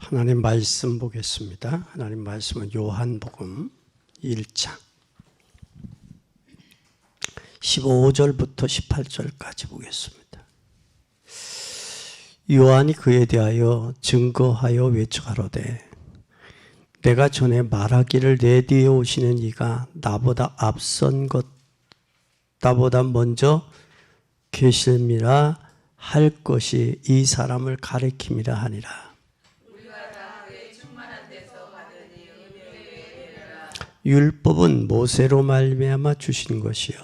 하나님 말씀 보겠습니다. 하나님 말씀은 요한복음 1장 15절부터 18절까지 보겠습니다. 요한이 그에 대하여 증거하여 외쳐가로되 내가 전에 말하기를 내 뒤에 오시는 이가 나보다 앞선 것 나보다 먼저 계심이라 할 것이 이 사람을 가리킴이라 하니라. 율법은 모세로 말미암아 주신 것이요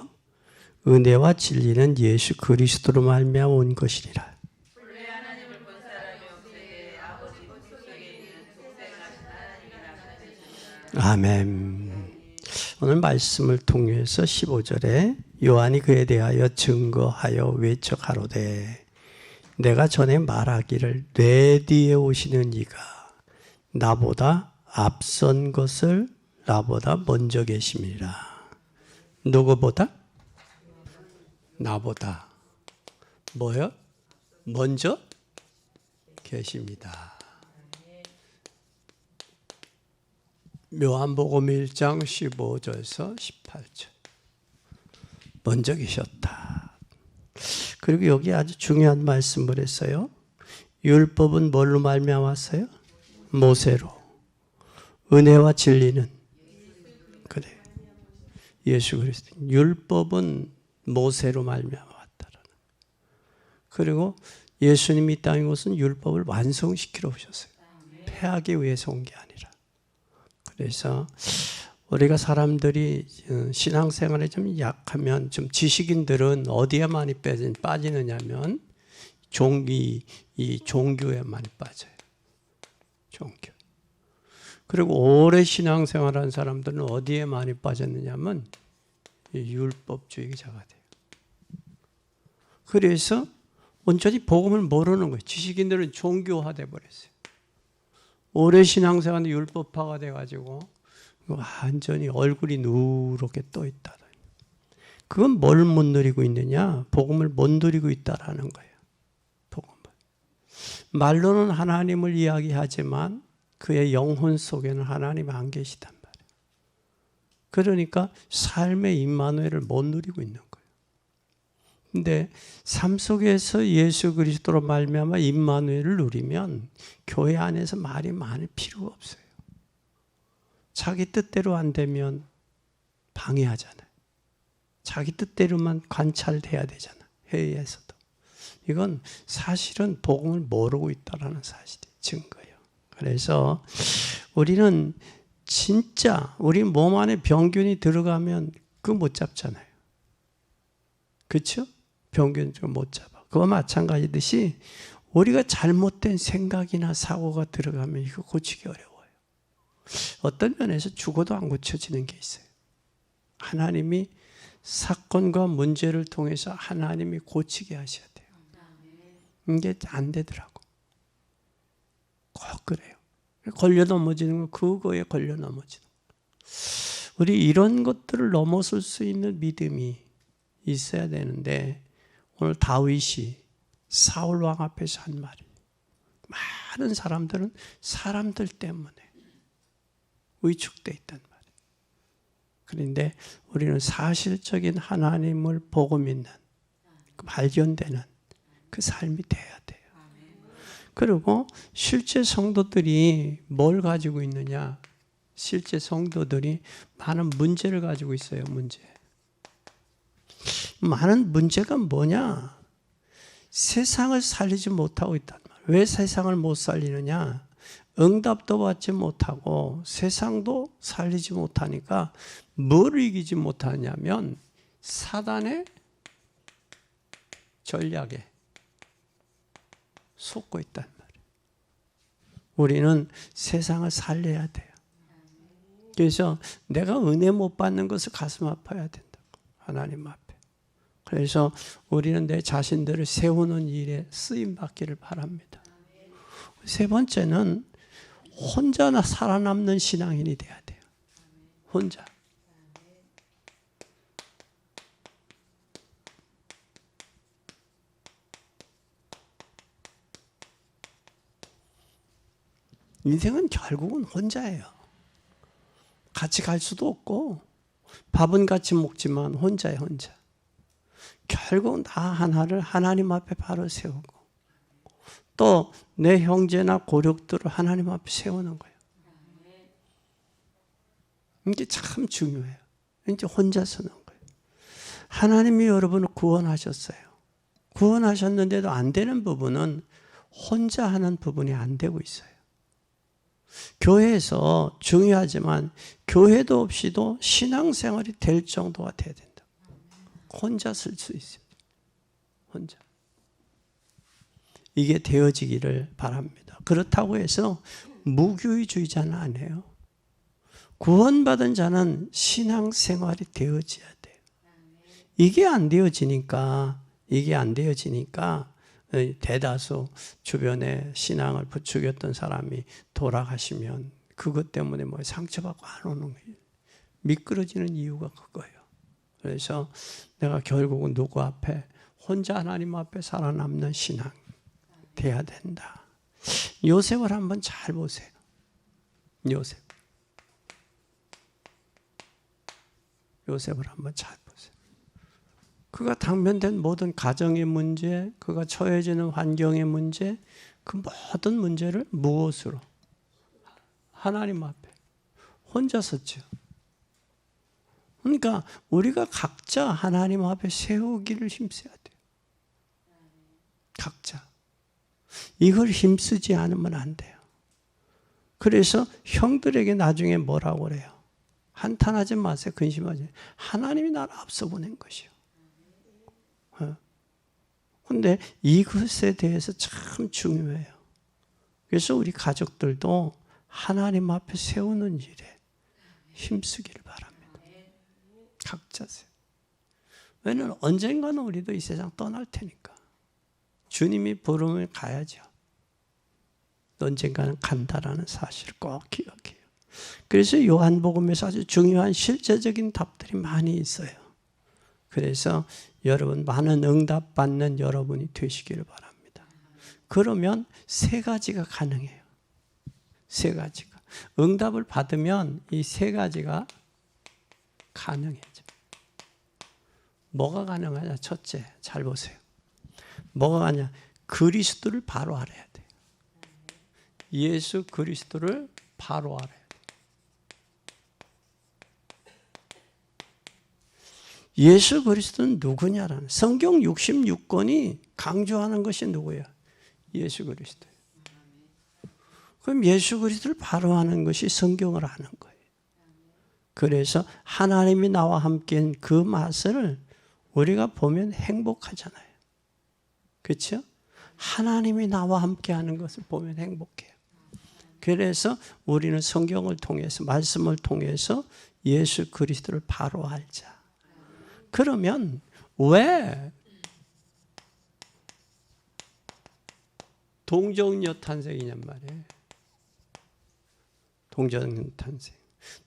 은혜와 진리는 예수 그리스도로 말미암아 온 것이니라. 아멘. 오늘 말씀을 통해서 15절에 요한이 그에 대하여 증거하여 외쳐 가로되 내가 전에 말하기를 내 뒤에 오시는 이가 나보다 앞선 것을 나보다 먼저 계심이라. 누구보다? 나보다. 뭐요? 먼저 계십니다. 요한복음 1장 15절에서 18절. 먼저 계셨다. 그리고 여기 아주 중요한 말씀을 했어요. 율법은 뭘로 말미암았어요? 모세로. 은혜와 진리는 그래. 예수 그리스도. 율법은 모세로 말미암았다라는. 그리고 예수님이 이 땅에 오신 율법을 완성시키러 오셨어요. 폐하기 위해서 온 게 아니라. 그래서 우리가 사람들이 신앙생활에 좀 약하면 좀 지식인들은 어디에 많이 빠지느냐면 이 종교에 많이 빠져요. 종교. 그리고 오래 신앙생활한 사람들은 어디에 많이 빠졌느냐면 율법주의자가 돼요. 그래서 온전히 복음을 모르는 거예요. 지식인들은 종교화돼 버렸어요. 오래 신앙생활하는데 율법화가 돼가지고 완전히 얼굴이 누렇게 떠 있다. 그건 뭘 못 누리고 있느냐? 복음을 못 누리고 있다라는 거예요. 복음을. 말로는 하나님을 이야기하지만 그의 영혼 속에는 하나님이 안 계시단 말이에요. 그러니까 삶의 임마누엘을 못 누리고 있는 거예요. 근데 삶 속에서 예수 그리스도로 말미암아 임마누엘을 누리면 교회 안에서 말이 많을 필요가 없어요. 자기 뜻대로 안 되면 방해하잖아요. 자기 뜻대로만 관찰돼야 되잖아요. 회의에서도. 이건 사실은 복음을 모르고 있다는 사실이 증거예요. 그래서 우리는 진짜 우리 몸 안에 병균이 들어가면 그거 못 잡잖아요. 그렇죠? 병균 좀 못 잡아. 그거 마찬가지듯이 우리가 잘못된 생각이나 사고가 들어가면 이거 고치기 어려워요. 어떤 면에서 죽어도 안 고쳐지는 게 있어요. 하나님이 사건과 문제를 통해서 하나님이 고치게 하셔야 돼요. 이게 안 되더라고. 꼭 그래요. 걸려 넘어지는 건 그거에 걸려 넘어지는 거. 우리 이런 것들을 넘어설 수 있는 믿음이 있어야 되는데 오늘 다윗이 사울 왕 앞에서 한 말이 많은 사람들은 사람들 때문에 위축되어 있단 말이에요. 그런데 우리는 사실적인 하나님을 보고 믿는 발견되는 그 삶이 돼야 돼요. 그리고 실제 성도들이 뭘 가지고 있느냐? 실제 성도들이 많은 문제를 가지고 있어요. 문제. 많은 문제가 뭐냐? 세상을 살리지 못하고 있단 말이에요. 왜 세상을 못 살리느냐? 응답도 받지 못하고 세상도 살리지 못하니까 뭘 이기지 못하냐면 사단의 전략에 속고 있단 말이에요. 우리는 세상을 살려야 돼요. 그래서 내가 은혜 못 받는 것을 가슴 아파야 된다고. 하나님 앞에. 그래서 우리는 내 자신들을 세우는 일에 쓰임 받기를 바랍니다. 세 번째는 혼자나 살아남는 신앙인이 돼야 돼요. 혼자. 인생은 결국은 혼자예요. 같이 갈 수도 없고 밥은 같이 먹지만 혼자예요, 혼자. 결국은 다 하나를 하나님 앞에 바로 세우고 또 내 형제나 고력들을 하나님 앞에 세우는 거예요. 이게 참 중요해요. 이제 혼자 서는 거예요. 하나님이 여러분을 구원하셨어요. 구원하셨는데도 안 되는 부분은 혼자 하는 부분이 안 되고 있어요. 교회에서 중요하지만 교회도 없이도 신앙생활이 될 정도가 돼야 된다. 혼자 쓸 수 있어요. 혼자. 이게 되어지기를 바랍니다. 그렇다고 해서 무교의주의자는 아니에요. 구원받은 자는 신앙생활이 되어져야 돼요. 이게 안 되어지니까 대다수 주변에 신앙을 부추겼던 사람이 돌아가시면 그것 때문에 뭐 상처받고 안 오는 거예요. 미끄러지는 이유가 그거예요. 그래서 내가 결국은 누구 앞에 혼자 하나님 앞에 살아남는 신앙 돼야 된다. 요셉을 한번 잘 보세요. 요셉을 한번 잘 보세요. 그가 당면된 모든 가정의 문제, 그가 처해지는 환경의 문제, 그 모든 문제를 무엇으로? 하나님 앞에 혼자 섰죠. 그러니까 우리가 각자 하나님 앞에 세우기를 힘써야 돼요. 각자. 이걸 힘쓰지 않으면 안 돼요. 그래서 형들에게 나중에 뭐라고 그래요? 한탄하지 마세요. 근심하지 마세요. 하나님이 나를 앞서 보낸 것이요. 그런데 이것에 대해서 참 중요해요. 그래서 우리 가족들도 하나님 앞에 세우는 일에 힘쓰기를 바랍니다. 각자 세요. 왜냐하면 언젠가는 우리도 이 세상 떠날 테니까. 주님이 부르면 가야죠. 언젠가는 간다라는 사실을 꼭 기억해요. 그래서 요한복음에서 아주 중요한 실제적인 답들이 많이 있어요. 그래서 여러분 많은 응답 받는 여러분이 되시기를 바랍니다. 그러면 세 가지가 가능해요. 세 가지가. 응답을 받으면 이 세 가지가 가능해져. 뭐가 가능하냐? 첫째, 잘 보세요. 뭐가 가냐? 그리스도를 바로 알아야 돼요. 예수 그리스도를 바로 알아야 돼요. 예수 그리스도는 누구냐라는 성경 66권이 강조하는 것이 누구예요? 예수 그리스도예요. 그럼 예수 그리스도를 바로 아는 것이 성경을 아는 거예요. 그래서 하나님이 나와 함께한 그 맛을 우리가 보면 행복하잖아요. 그렇죠? 하나님이 나와 함께하는 것을 보면 행복해요. 그래서 우리는 성경을 통해서 말씀을 통해서 예수 그리스도를 바로 알자. 그러면 왜 동정녀 탄생이냔 말이에요. 동정녀 탄생.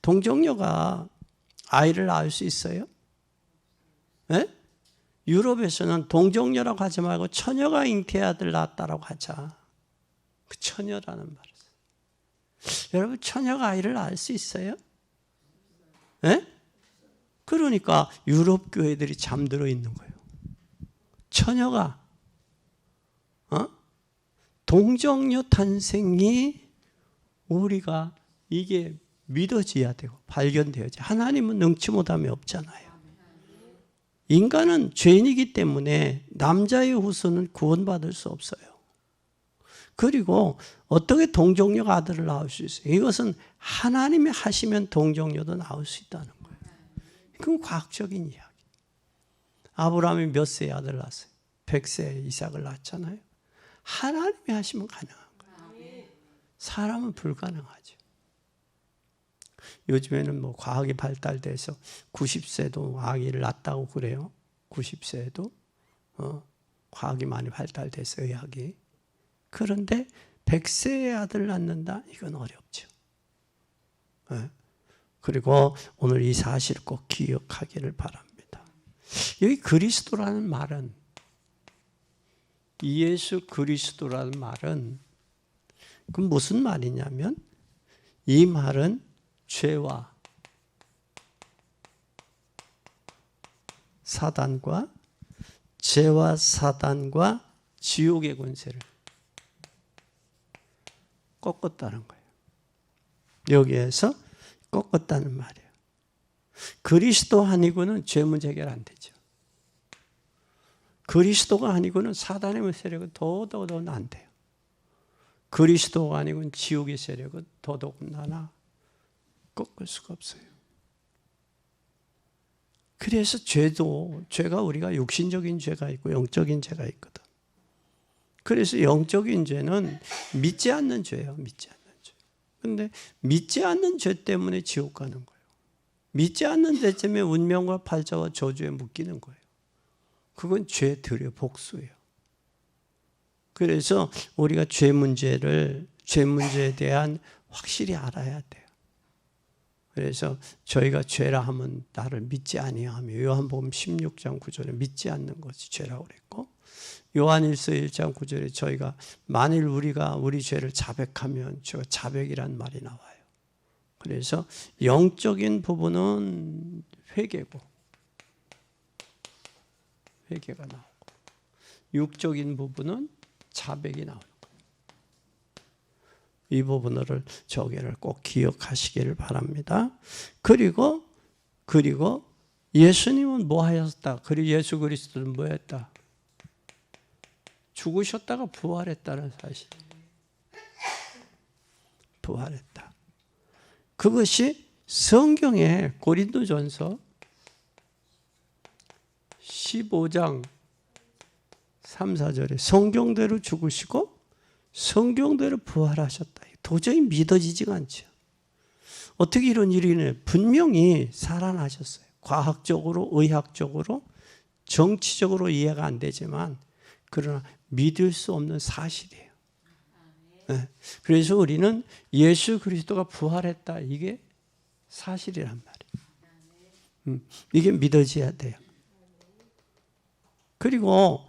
동정녀가 아이를 낳을 수 있어요? 네? 유럽에서는 동정녀라고 하지 말고 처녀가 잉태의 아들 낳았다라고 하자. 그 처녀라는 말을 써요. 여러분 처녀가 아이를 낳을 수 있어요? 네? 그러니까 유럽 교회들이 잠들어 있는 거예요. 처녀가 동정녀 탄생이 우리가 이게 믿어져야 되고 발견되어야지. 하나님은 능치 못함이 없잖아요. 인간은 죄인이기 때문에 남자의 후손은 구원받을 수 없어요. 그리고 어떻게 동정녀가 아들을 낳을 수 있어요? 이것은 하나님이 하시면 동정녀도 낳을 수 있다는 거예요. 그건 과학적인 이야기. 아브라함이 몇 세에 아들 낳았어요? 100세에 이삭을 낳았잖아요. 하나님이 하시면 가능한 거예요. 사람은 불가능하죠. 요즘에는 뭐 과학이 발달돼서 90세도 아기를 낳았다고 그래요. 90세에도 과학이 많이 발달돼서 의학이. 그런데 100세의 아들을 낳는다? 이건 어렵죠. 그리고 오늘 이 사실을 꼭 기억하기를 바랍니다. 여기 그리스도라는 말은 예수 그리스도라는 말은 그럼 무슨 말이냐면 이 말은 죄와 사단과 지옥의 권세를 꺾었다는 거예요. 여기에서 꺾었다는 말이에요. 그리스도 아니고는 죄 문제 해결 안 되죠. 그리스도가 아니고는 사단의 세력은 더더더는 안 돼요. 그리스도가 아니고는 지옥의 세력은 더더군다나 꺾을 수가 없어요. 그래서 죄가 우리가 육신적인 죄가 있고 영적인 죄가 있거든. 그래서 영적인 죄는 믿지 않는 죄예요. 믿지 않는 죄. 근데 믿지 않는 죄 때문에 지옥 가는 거예요. 믿지 않는 죄 때문에 운명과 팔자와 저주에 묶이는 거예요. 그건 죄들의 복수예요. 그래서 우리가 죄 문제에 대한 확실히 알아야 돼요. 그래서 저희가 죄라 하면 나를 믿지 아니하며 요한복음 16장 9절에 믿지 않는 것이 죄라고 그랬고 요한일서 1장 9절에 저희가 만일 우리가 우리 죄를 자백하면 저 자백이란 말이 나와요. 그래서 영적인 부분은 회개가 나오고 육적인 부분은 자백이 나오는 거예요. 이 부분을 저기를 꼭 기억하시기를 바랍니다. 그리고 예수님은 뭐 하셨다? 그리고 예수 그리스도는 뭐 했다? 죽으셨다가 부활했다는 사실. 부활했다. 그것이 성경의 고린도전서 15장 3, 4절에 성경대로 죽으시고 성경대로 부활하셨다. 도저히 믿어지지가 않죠. 어떻게 이런 일이 있냐? 분명히 살아나셨어요. 과학적으로, 의학적으로, 정치적으로 이해가 안 되지만 그러나 믿을 수 없는 사실이에요. 네. 그래서 우리는 예수 그리스도가 부활했다. 이게 사실이란 말이에요. 이게 믿어져야 돼요. 그리고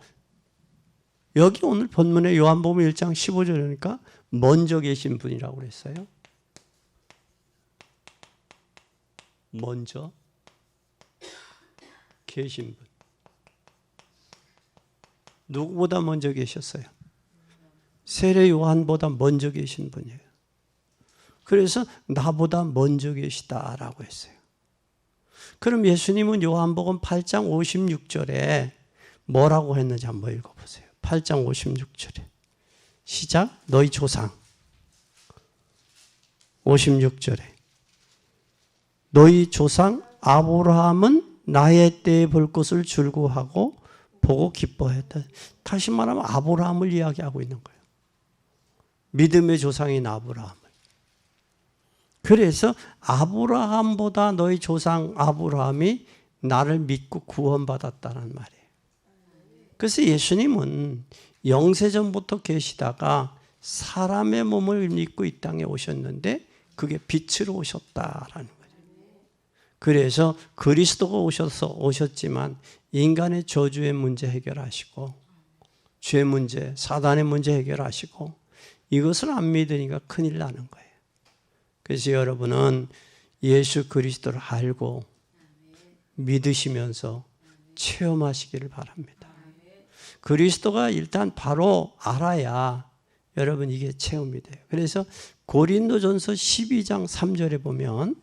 여기 오늘 본문에 요한복음 1장 15절이니까 먼저 계신 분이라고 그랬어요. 먼저 계신 분. 누구보다 먼저 계셨어요? 세례 요한보다 먼저 계신 분이에요. 그래서 나보다 먼저 계시다라고 했어요. 그럼 예수님은 요한복음 8장 56절에 뭐라고 했는지 한번 읽어보세요. 8장 56절에 시작. 너희 조상 56절에 너희 조상 아브라함은 나의 때에 볼 것을 즐거워하고 보고 기뻐했다. 다시 말하면 아브라함을 이야기하고 있는 거예요. 믿음의 조상인 아브라함을. 그래서 아브라함보다 너희 조상 아브라함이 나를 믿고 구원받았다는 말이에요. 그래서 예수님은 영세전부터 계시다가 사람의 몸을 입고 이 땅에 오셨는데 그게 빛으로 오셨다라는 거예요. 그래서 그리스도가 오셨지만 인간의 저주의 문제 해결하시고 죄 문제, 사단의 문제 해결하시고 이것을 안 믿으니까 큰일 나는 거예요. 그래서 여러분은 예수 그리스도를 알고 믿으시면서 체험하시기를 바랍니다. 그리스도가 일단 바로 알아야 여러분 이게 체험이 돼요. 그래서 고린도전서 12장 3절에 보면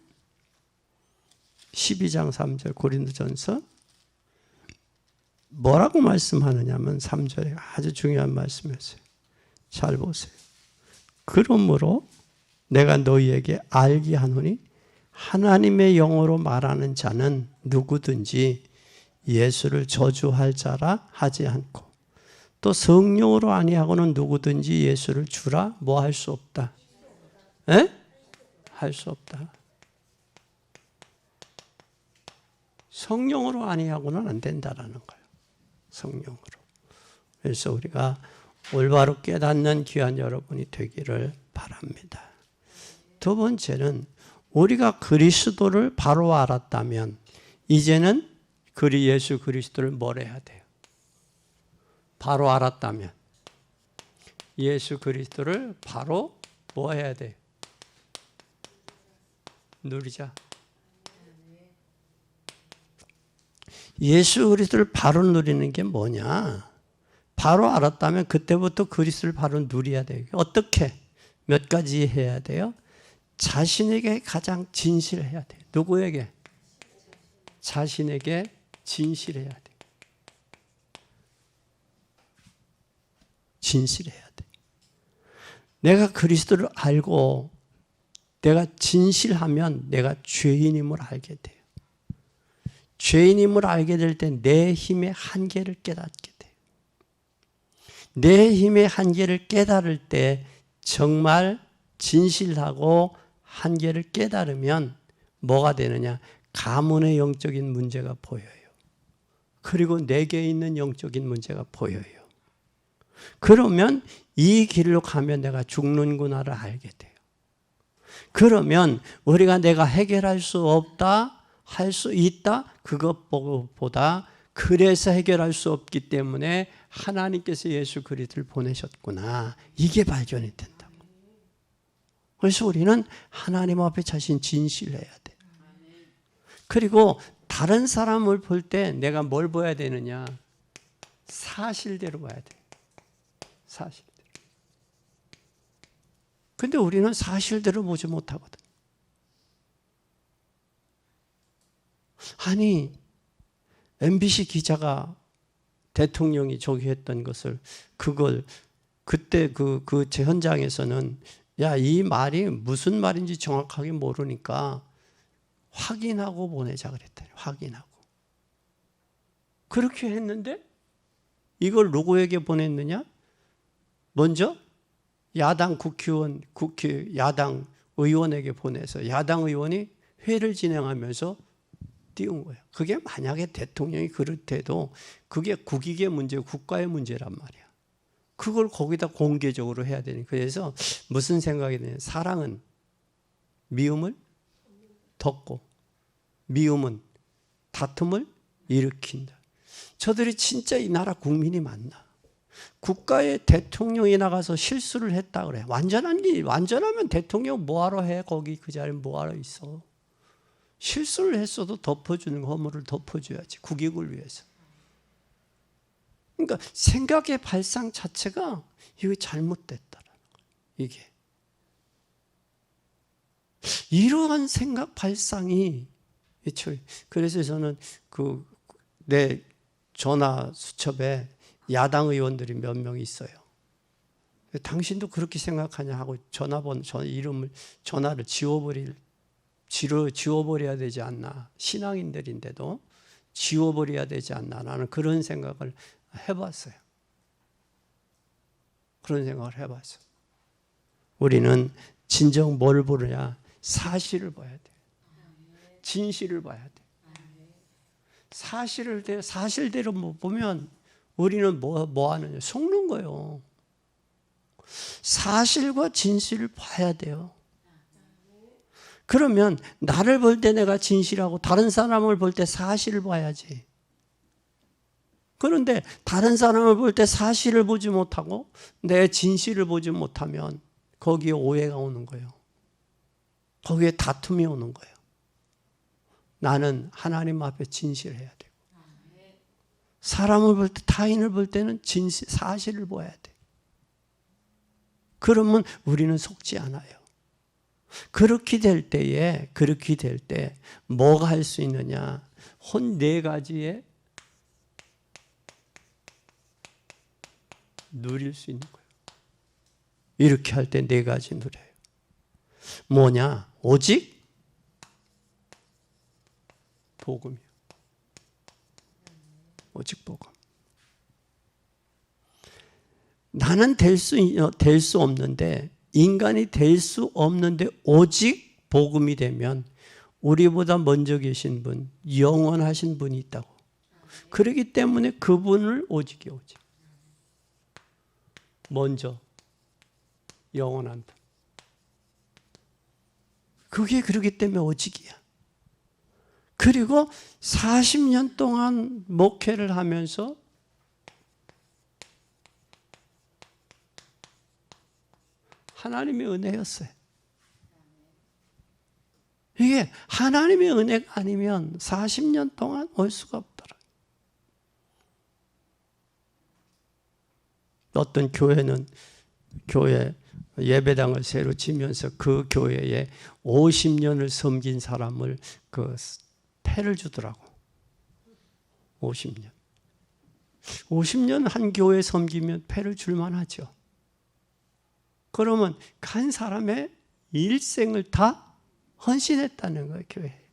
12장 3절 고린도전서 뭐라고 말씀하느냐면 3절에 아주 중요한 말씀이었어요. 잘 보세요. 그러므로 내가 너희에게 알게 하노니 하나님의 영어로 말하는 자는 누구든지 예수를 저주할 자라 하지 않고 또 성령으로 아니하고는 누구든지 예수를 주라 뭐 할 수 없다. 에? 할 수 없다. 성령으로 아니하고는 안 된다라는 거예요. 성령으로. 그래서 우리가 올바로 깨닫는 귀한 여러분이 되기를 바랍니다. 두 번째는 우리가 그리스도를 바로 알았다면 이제는 예수 그리스도를 뭘 해야 돼요? 바로 알았다면 예수 그리스도를 바로 뭐 해야 돼? 누리자. 예수 그리스도를 바로 누리는 게 뭐냐? 바로 알았다면 그때부터 그리스도를 바로 누려야 돼요. 어떻게? 몇 가지 해야 돼요? 자신에게 가장 진실해야 돼요. 누구에게? 자신에게 진실해야 돼요. 진실해야 돼. 내가 그리스도를 알고 내가 진실하면 내가 죄인임을 알게 돼요. 죄인임을 알게 될 때 내 힘의 한계를 깨닫게 돼요. 내 힘의 한계를 깨달을 때 정말 진실하고 한계를 깨달으면 뭐가 되느냐? 가문의 영적인 문제가 보여요. 그리고 내게 있는 영적인 문제가 보여요. 그러면 이 길로 가면 내가 죽는구나를 알게 돼요. 그러면 우리가 내가 해결할 수 없다, 할 수 있다, 그것보다 그래서 해결할 수 없기 때문에 하나님께서 예수 그리스도를 보내셨구나. 이게 발견이 된다고. 그래서 우리는 하나님 앞에 자신 진실해야 돼. 그리고 다른 사람을 볼 때 내가 뭘 봐야 되느냐? 사실대로 봐야 돼. 사실대로. 근데 우리는 사실대로 보지 못하거든. 아니, MBC 기자가 대통령이 저기 했던 것을, 그걸, 그때 제 현장에서는, 야, 이 말이 무슨 말인지 정확하게 모르니까 확인하고 보내자 그랬더니, 확인하고. 그렇게 했는데, 이걸 누구에게 보냈느냐? 먼저, 야당 국회의원, 야당 의원에게 보내서, 야당 의원이 회를 진행하면서 띄운 거예요. 그게 만약에 대통령이 그렇대도 그게 국익의 문제, 국가의 문제란 말이야. 그걸 거기다 공개적으로 해야 되니. 그래서 무슨 생각이 드냐? 사랑은 미움을 덮고 미움은 다툼을 일으킨다. 저들이 진짜 이 나라 국민이 맞나? 국가의 대통령이 나가서 실수를 했다 그래. 완전하면 대통령 뭐하러 해? 거기 그 자리에 뭐하러 있어? 실수를 했어도 덮어주는 허물을 덮어줘야지. 국익을 위해서. 그러니까 생각의 발상 자체가 이거 잘못됐다라는 거예요. 이게. 이러한 생각 발상이, 그래서 저는 내 전화 수첩에 야당 의원들이 몇 명 있어요. 당신도 그렇게 생각하냐 하고 전화를 지워버려야 되지 않나. 신앙인들인데도 지워버려야 되지 않나. 나는 그런 생각을 해봤어요. 그런 생각을 해봤어요. 우리는 진정 뭘 보느냐? 사실을 봐야 돼. 진실을 봐야 돼. 사실대로 보면 우리는 뭐 하느냐? 속는 거예요. 사실과 진실을 봐야 돼요. 그러면 나를 볼 때 내가 진실하고 다른 사람을 볼 때 사실을 봐야지. 그런데 다른 사람을 볼 때 사실을 보지 못하고 내 진실을 보지 못하면 거기에 오해가 오는 거예요. 거기에 다툼이 오는 거예요. 나는 하나님 앞에 진실해야 되고 사람을 볼 때, 타인을 볼 때는 사실을 봐야 돼. 그러면 우리는 속지 않아요. 그렇게 될 때 뭐가 할 수 있느냐? 네 가지에 누릴 수 있는 거예요. 이렇게 할 때 네 가지 누려요. 뭐냐? 오직 복음이요. 오직 복음. 나는 될 수 없는데, 인간이 될 수 없는데 오직 복음이 되면 우리보다 먼저 계신 분, 영원하신 분이 있다고. 그렇기 때문에 그분을 오직. 먼저 영원한 분. 그게 그렇기 때문에 오직이야. 그리고 40년 동안 목회를 하면서 하나님의 은혜였어요. 이게 하나님의 은혜가 아니면 40년 동안 올 수가 없더라. 어떤 교회는 교회 예배당을 새로 지면서 그 교회에 50년을 섬긴 사람을 그 패를 주더라고. 50년. 50년 한 교회 섬기면 패를 줄만 하죠. 그러면 한 사람의 일생을 다 헌신했다는 거예요, 교회에.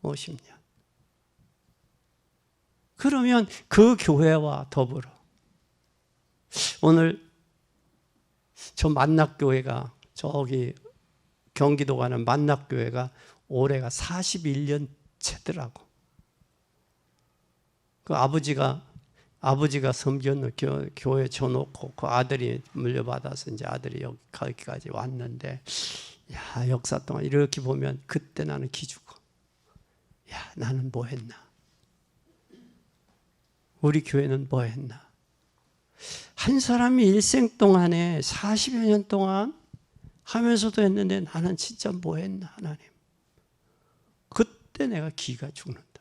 50년. 그러면 그 교회와 더불어 오늘 저 만락교회가 저기 경기도 가는 만락교회가 올해가 41년 채더라고. 그 아버지가 섬겼는 교회 줘놓고 그 아들이 물려받아서 이제 아들이 여기까지 왔는데, 야, 역사 동안 이렇게 보면 그때 나는 기죽어. 야, 나는 뭐 했나? 우리 교회는 뭐 했나? 한 사람이 일생 동안에 40여 년 동안 하면서도 했는데 나는 진짜 뭐 했나, 하나님? 그때 내가 기가 죽는다고.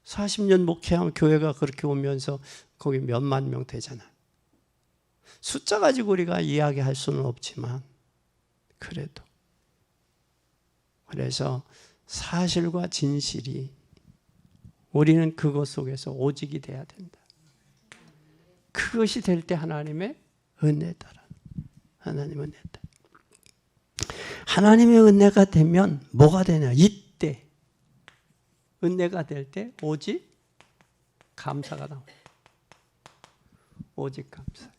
40년 목회하면 교회가 그렇게 오면서 거기 몇만 명 되잖아. 숫자 가지고 우리가 이야기할 수는 없지만 그래도. 그래서 사실과 진실이 우리는 그것 속에서 오직이 돼야 된다. 그것이 될 때 하나님의 은혜다. 하나님의 은혜다. 하나님의 은혜가 되면 뭐가 되냐? 이때 은혜가 될 때 오직 감사가 나옵니다. 오직 감사.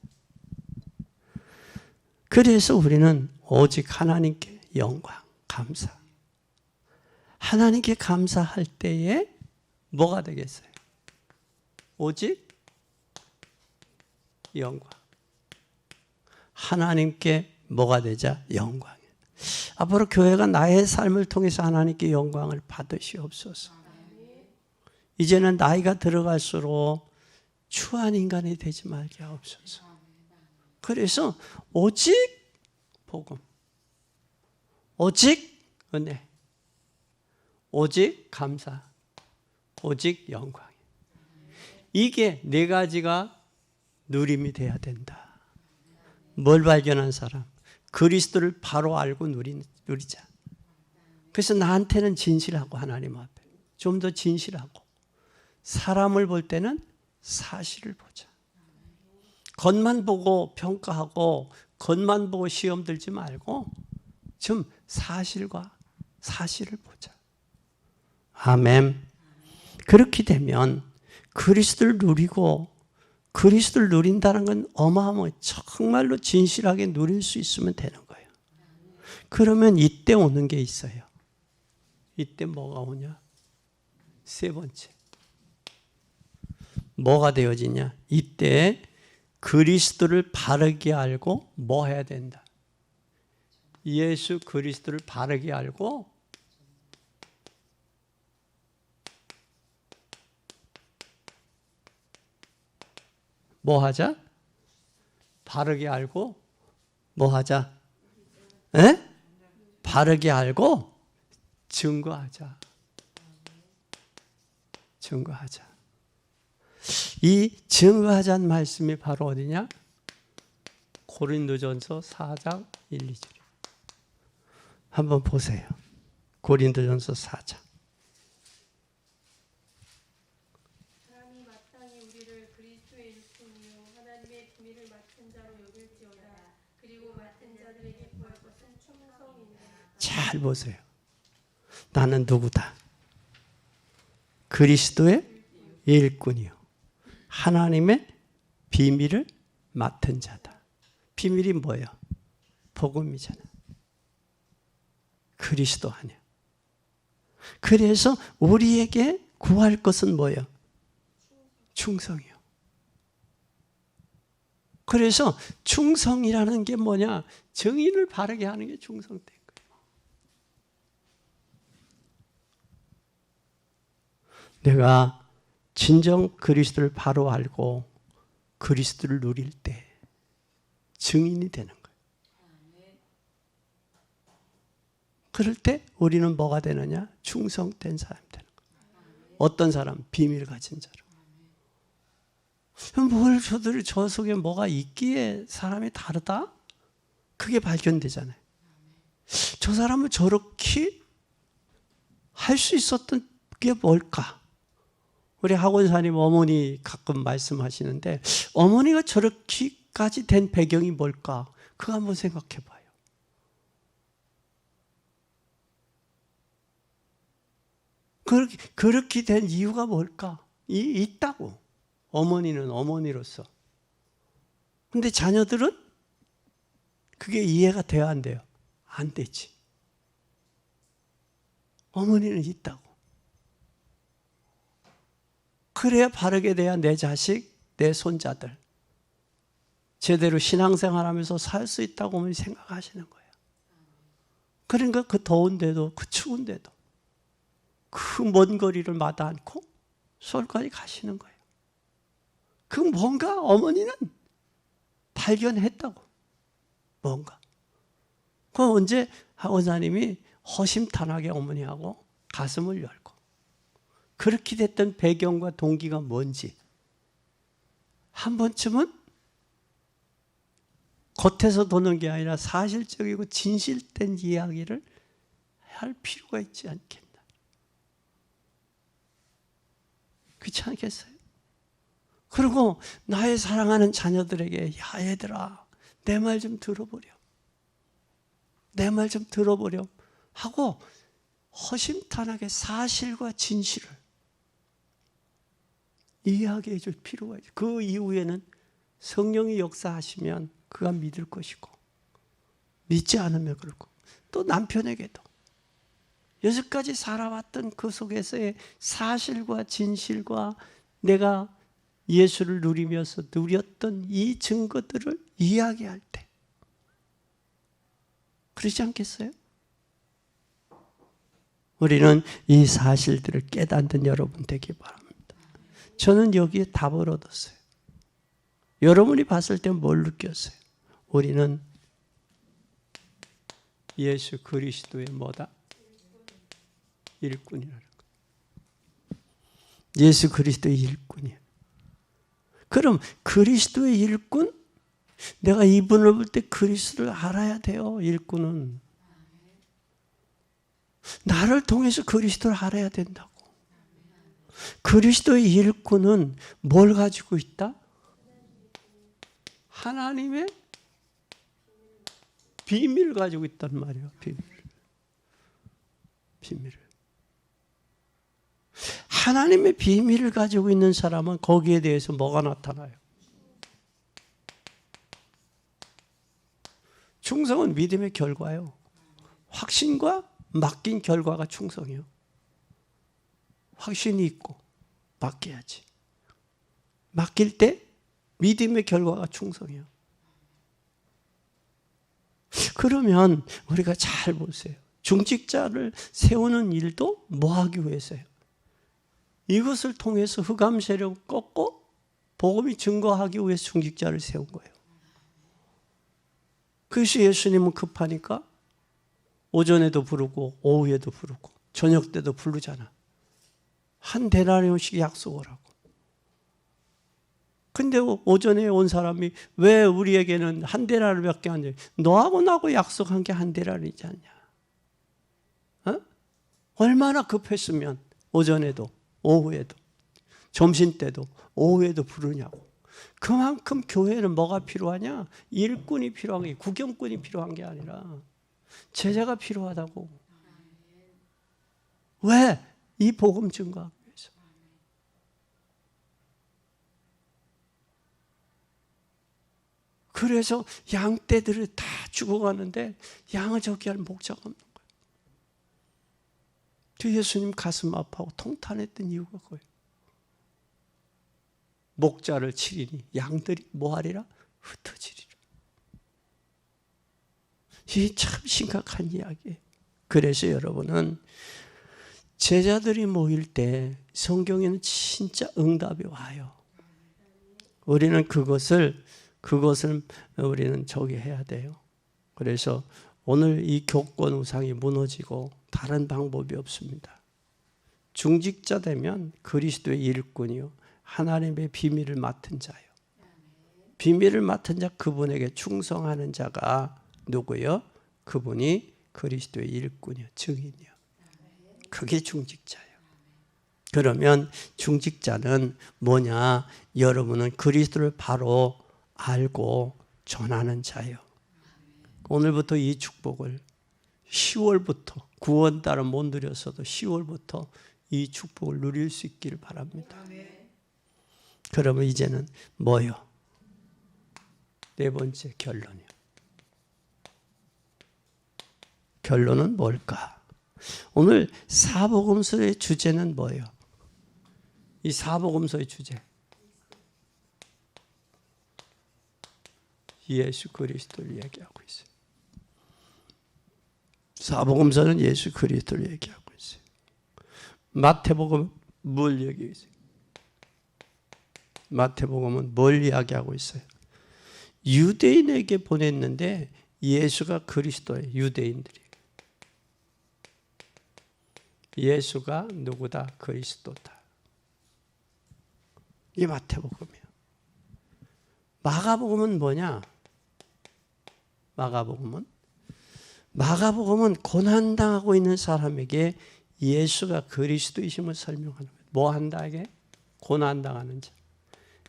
그래서 우리는 오직 하나님께 영광, 감사. 하나님께 감사할 때에 뭐가 되겠어요? 오직 영광. 하나님께 뭐가 되자? 영광. 앞으로 교회가 나의 삶을 통해서 하나님께 영광을 받으시옵소서. 이제는 나이가 들어갈수록 추한 인간이 되지 말게 하옵소서. 그래서 오직 복음, 오직 은혜, 오직 감사, 오직 영광. 이게 네 가지가 누림이 돼야 된다. 뭘 발견한 사람? 그리스도를 바로 알고 누리자. 그래서 나한테는 진실하고 하나님 앞에 좀 더 진실하고, 사람을 볼 때는 사실을 보자. 겉만 보고 평가하고 겉만 보고 시험 들지 말고 좀 사실과 사실을 보자. 아멘. 그렇게 되면 그리스도를 누리고, 그리스도를 누린다는 건 어마어마해. 정말로 진실하게 누릴 수 있으면 되는 거예요. 그러면 이때 오는 게 있어요. 이때 뭐가 오냐? 세 번째. 뭐가 되어지냐? 이때 그리스도를 바르게 알고 뭐 해야 된다? 예수 그리스도를 바르게 알고 뭐 하자? 바르게 알고 뭐 하자? 에? 바르게 알고 증거하자. 증거하자. 이 증거하자는 말씀이 바로 어디냐? 고린도전서 4장 1, 2절. 한번 보세요. 고린도전서 4장. 사람이 마땅히 우리를 그리스도의 일꾼이요 하나님의 비밀을 맡은 자로 여길지어다. 그리고 맡은 자들에게 구할 것은 충성이니라. 잘 보세요. 나는 누구다? 그리스도의 일꾼이요 하나님의 비밀을 맡은 자다. 비밀이 뭐예요? 복음이잖아. 그리스도 아니야. 그래서 우리에게 구할 것은 뭐예요? 충성이요. 그래서 충성이라는 게 뭐냐? 정의를 바르게 하는 게 충성된 거예요. 내가 진정 그리스도를 바로 알고 그리스도를 누릴 때 증인이 되는 거예요. 그럴 때 우리는 뭐가 되느냐? 충성된 사람이 되는 거예요. 어떤 사람? 비밀 가진 자로. 뭘 저들이 저 속에 뭐가 있기에 사람이 다르다? 그게 발견되잖아요. 저 사람은 저렇게 할 수 있었던 게 뭘까? 우리 학원사님 어머니 가끔 말씀하시는데 어머니가 저렇게까지 된 배경이 뭘까? 그거 한번 생각해 봐요. 그렇게 된 이유가 뭘까? 있다고. 어머니는 어머니로서. 근데 자녀들은 그게 이해가 돼야 안 돼요? 안 되지. 어머니는 있다고. 그래야 바르게 돼야 내 자식, 내 손자들 제대로 신앙생활하면서 살 수 있다고 어머니 생각하시는 거예요. 그러니까 그 더운데도 그 추운데도 그 먼 거리를 마다 않고 서울까지 가시는 거예요. 그 뭔가 어머니는 발견했다고. 뭔가. 그 언제 원사님이 허심탄회하게 어머니하고 가슴을 열고 그렇게 됐던 배경과 동기가 뭔지 한 번쯤은 겉에서 도는 게 아니라 사실적이고 진실된 이야기를 할 필요가 있지 않겠나. 그렇지 않겠어요? 그리고 나의 사랑하는 자녀들에게 야 얘들아 내 말 좀 들어보렴. 내 말 좀 들어보렴 하고 허심탄회하게 사실과 진실을 이야기해 줄 필요가 있어요. 그 이후에는 성령이 역사하시면 그가 믿을 것이고 믿지 않으면 그렇고 또 남편에게도 여태까지 살아왔던 그 속에서의 사실과 진실과 내가 예수를 누리면서 누렸던 이 증거들을 이야기할 때 그러지 않겠어요? 우리는 이 사실들을 깨닫는 여러분 되기 바랍니다. 저는 여기에 답을 얻었어요. 여러분이 봤을 때 뭘 느꼈어요? 우리는 예수 그리스도의 뭐다? 일꾼이라는 거. 예수 그리스도의 일꾼이에요. 그럼 그리스도의 일꾼? 내가 이분을 볼 때 그리스도를 알아야 돼요. 일꾼은. 나를 통해서 그리스도를 알아야 된다고. 그리스도의 일꾼은 뭘 가지고 있다? 하나님의 비밀을 가지고 있단 말이에요. 비밀을. 하나님의 비밀을 가지고 있는 사람은 거기에 대해서 뭐가 나타나요? 충성은 믿음의 결과예요. 확신과 맡긴 결과가 충성이에요. 확신이 있고 맡겨야지. 맡길 때 믿음의 결과가 충성이에요. 그러면 우리가 잘 보세요. 중직자를 세우는 일도 뭐 하기 위해서요? 이것을 통해서 흑암 세력을 꺾고 복음이 증거하기 위해서 중직자를 세운 거예요. 그래서 예수님은 급하니까 오전에도 부르고 오후에도 부르고 저녁 때도 부르잖아. 한 데나리온씩 약속을 하고. 근데 오전에 온 사람이 왜 우리에게는 한 데나리온밖에 안 돼? 너하고 나하고 약속한 게 한 데나리온이지 않냐? 어? 얼마나 급했으면 오전에도 오후에도 점심 때도 오후에도 부르냐고. 그만큼 교회는 뭐가 필요하냐? 일꾼이 필요한 게 구경꾼이 필요한 게 아니라 제자가 필요하다고. 왜? 이 복음 증거하기 위해서. 그래서 양떼들을 다 죽어가는데 양을 저기 할 목자가 없는 거예요. 그 예수님 가슴 아파하고 통탄했던 이유가 그거예요. 목자를 치리니 양들이 뭐하리라? 흩어지리라. 이게 참 심각한 이야기예요. 그래서 여러분은 제자들이 모일 때 성경에는 진짜 응답이 와요. 우리는 그것을 그것을 우리는 저기 해야 돼요. 그래서 오늘 이 교권 우상이 무너지고 다른 방법이 없습니다. 중직자 되면 그리스도의 일꾼이요 하나님의 비밀을 맡은 자요. 비밀을 맡은 자, 그분에게 충성하는 자가 누구요? 그분이 그리스도의 일꾼이요 증인이요. 그게 중직자예요. 그러면 중직자는 뭐냐? 여러분은 그리스도를 바로 알고 전하는 자예요. 오늘부터 이 축복을 10월부터 구원달은 못 누렸어도 10월부터 이 축복을 누릴 수 있기를 바랍니다. 그러면 이제는 뭐요? 네 번째 결론이요. 결론은 뭘까? 오늘 사복음서의 주제는 뭐예요? 이 사복음서의 주제. 예수 그리스도를 얘기하고 있어요. 사복음서는 예수 그리스도를 얘기하고 있어요. 마태복음 뭘 얘기하고 있어요? 마태복음은 뭘 이야기하고 있어요? 유대인에게 보냈는데 예수가 그리스도예요. 유대인들이. 예수가 누구다? 그리스도다. 이게 마태복음이에요. 마가복음은 뭐냐? 마가복음은 고난당하고 있는 사람에게 예수가 그리스도이심을 설명하는 거예요. 뭐 한다 이게? 고난당하는 자.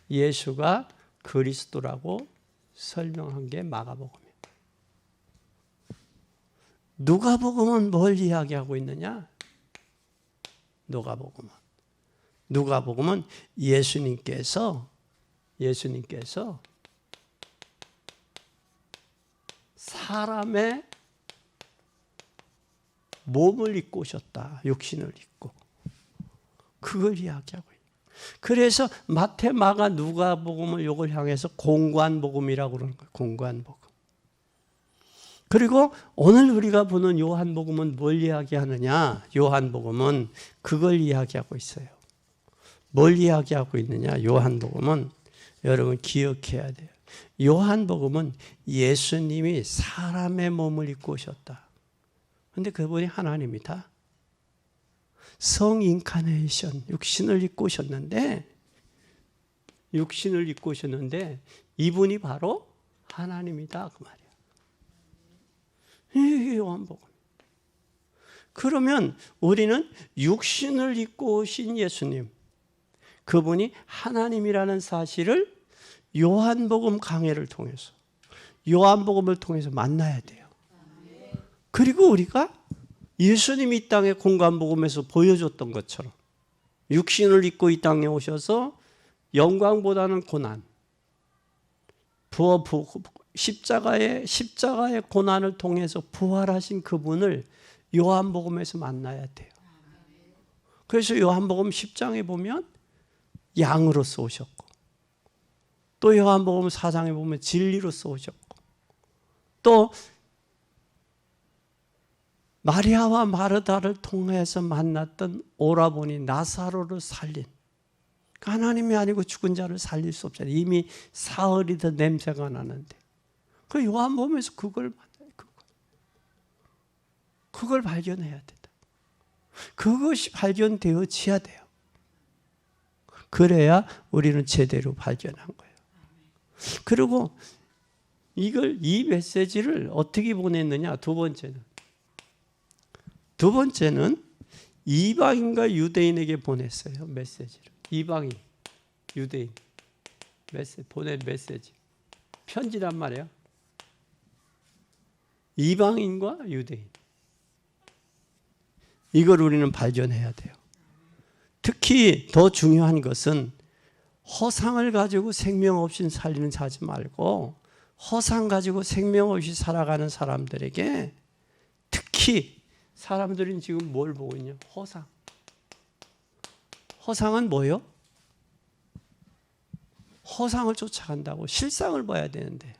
예수가 그리스도라고 설명한 게 마가복음이에요. 누가복음은 뭘 이야기하고 있느냐? 누가복음은 예수님께서 사람의 몸을 입고 오셨다. 육신을 입고. 그걸 이야기하고 있어요. 그래서 마태, 마가, 누가복음을 이걸 향해서 공관복음이라고 그러는 거예요. 공관복음. 그리고 오늘 우리가 보는 요한복음은 뭘 이야기하느냐? 요한복음은 그걸 이야기하고 있어요. 뭘 이야기하고 있느냐? 요한복음은 여러분 기억해야 돼요. 요한복음은 예수님이 사람의 몸을 입고 오셨다. 그런데 그분이 하나님이다. 성인카네이션, 육신을 입고 오셨는데 이분이 바로 하나님이다 그 말이야. 이게 요한복음. 그러면 우리는 육신을 입고 오신 예수님, 그분이 하나님이라는 사실을 요한복음 강해를 통해서, 요한복음을 통해서 만나야 돼요. 그리고 우리가 예수님이 이 땅에 공관복음에서 보여줬던 것처럼 육신을 입고 이 땅에 오셔서 영광보다는 고난, 십자가의 고난을 통해서 부활하신 그분을 요한복음에서 만나야 돼요. 그래서 요한복음 10장에 보면 양으로서 오셨고, 또 요한복음 4장에 보면 진리로서 오셨고, 또 마리아와 마르다를 통해서 만났던 오라보니 나사로를 살린, 하나님이 아니고 죽은 자를 살릴 수 없잖아요. 이미 사흘이 더 냄새가 나는데 그 요한복음에서 그걸 만나요. 그걸 발견해야 된다. 그것이 발견되어져야 돼요. 그래야 우리는 제대로 발견한 거예요. 그리고 이 메시지를 어떻게 보냈느냐? 두 번째는 이방인과 유대인에게 보냈어요. 메시지를. 이방인, 유대인 보낸 메시지. 편지란 말이에요. 이방인과 유대인. 이걸 우리는 발견해야 돼요. 특히 더 중요한 것은 허상을 가지고 생명 없이 살리는 자지 말고 허상 가지고 생명 없이 살아가는 사람들에게, 특히 사람들은 지금 뭘 보고 있냐? 허상은 뭐예요? 허상을 쫓아간다고. 실상을 봐야 되는데,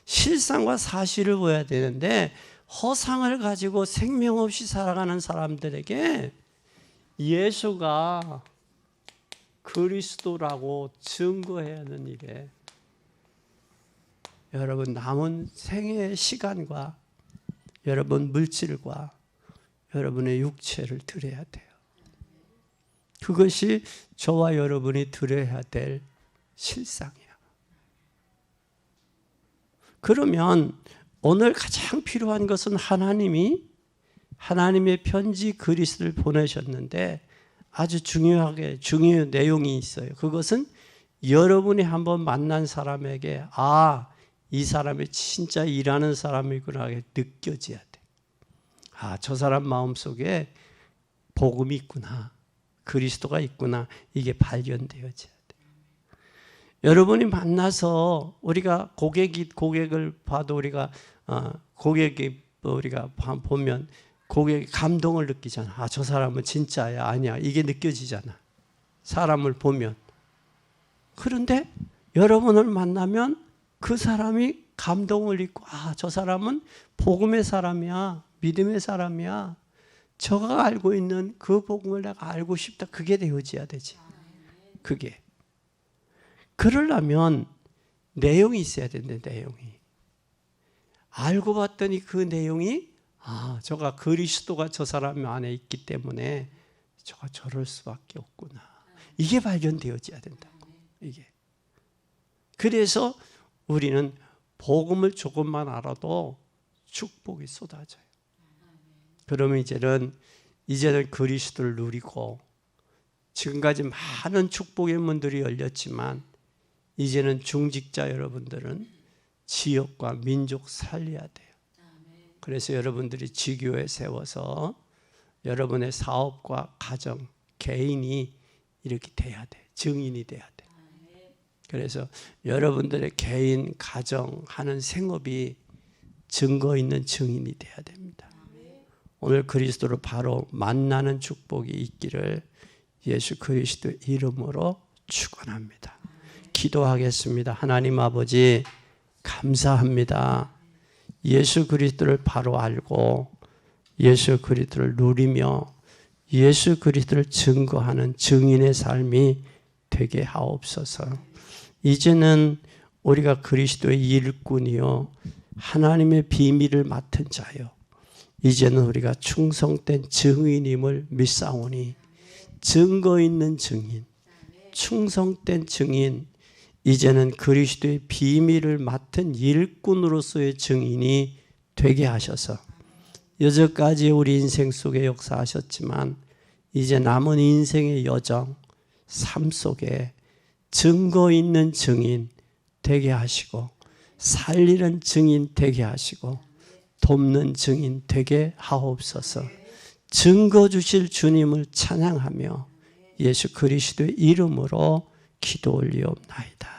실상과 사실을 봐야 되는데 허상을 가지고 생명 없이 살아가는 사람들에게 예수가 그리스도라고 증거해야 하는 일에 여러분 남은 생애의 시간과 여러분 물질과 여러분의 육체를 드려야 돼요. 그것이 저와 여러분이 드려야 될 실상이야. 그러면 오늘 가장 필요한 것은 하나님의 편지 그리스도를 보내셨는데 아주 중요한 내용이 있어요. 그것은 여러분이 한번 만난 사람에게 이 사람이 진짜 일하는 사람이구나 하게 느껴져야 돼. 저 사람 마음속에 복음이 있구나. 그리스도가 있구나. 이게 발견되어져야 돼. 여러분이 만나서 우리가 고객을 봐도 우리가 보면 고객이 감동을 느끼잖아. 저 사람은 진짜야. 아니야. 이게 느껴지잖아. 사람을 보면. 그런데 여러분을 만나면 그 사람이 감동을 입고 저 사람은 복음의 사람이야. 믿음의 사람이야. 저가 알고 있는 그 복음을 내가 알고 싶다. 그게 되어져야 되지. 그게. 그러려면 내용이 있어야 되는데 내용이. 알고 봤더니 그 내용이 저가 그리스도가 저 사람 안에 있기 때문에 저가 저럴 수밖에 없구나. 이게 발견되어져야 된다고. 이게. 그래서 우리는 복음을 조금만 알아도 축복이 쏟아져요. 그러면 이제는 그리스도를 누리고 지금까지 많은 축복의 문들이 열렸지만 이제는 중직자 여러분들은 지역과 민족 살려야 돼요. 그래서 여러분들이 지교에 세워서 여러분의 사업과 가정, 개인이 이렇게 돼야 돼. 증인이 돼야 돼. 그래서 여러분들의 개인, 가정 하는 생업이 증거 있는 증인이 돼야 됩니다. 오늘 그리스도를 바로 만나는 축복이 있기를 예수 그리스도의 이름으로 축원합니다. 기도하겠습니다. 하나님 아버지 감사합니다. 예수 그리스도를 바로 알고 예수 그리스도를 누리며 예수 그리스도를 증거하는 증인의 삶이 되게 하옵소서. 이제는 우리가 그리스도의 일꾼이요 하나님의 비밀을 맡은 자요 이제는 우리가 충성된 증인임을 믿사오니 증거 있는 증인, 충성된 증인, 이제는 그리스도의 비밀을 맡은 일꾼으로서의 증인이 되게 하셔서 여태까지 우리 인생 속에 역사하셨지만 이제 남은 인생의 여정, 삶 속에 증거 있는 증인 되게 하시고 살리는 증인 되게 하시고 돕는 증인 되게 하옵소서. 증거 주실 주님을 찬양하며 예수 그리스도의 이름으로 기도 올리옵나이다.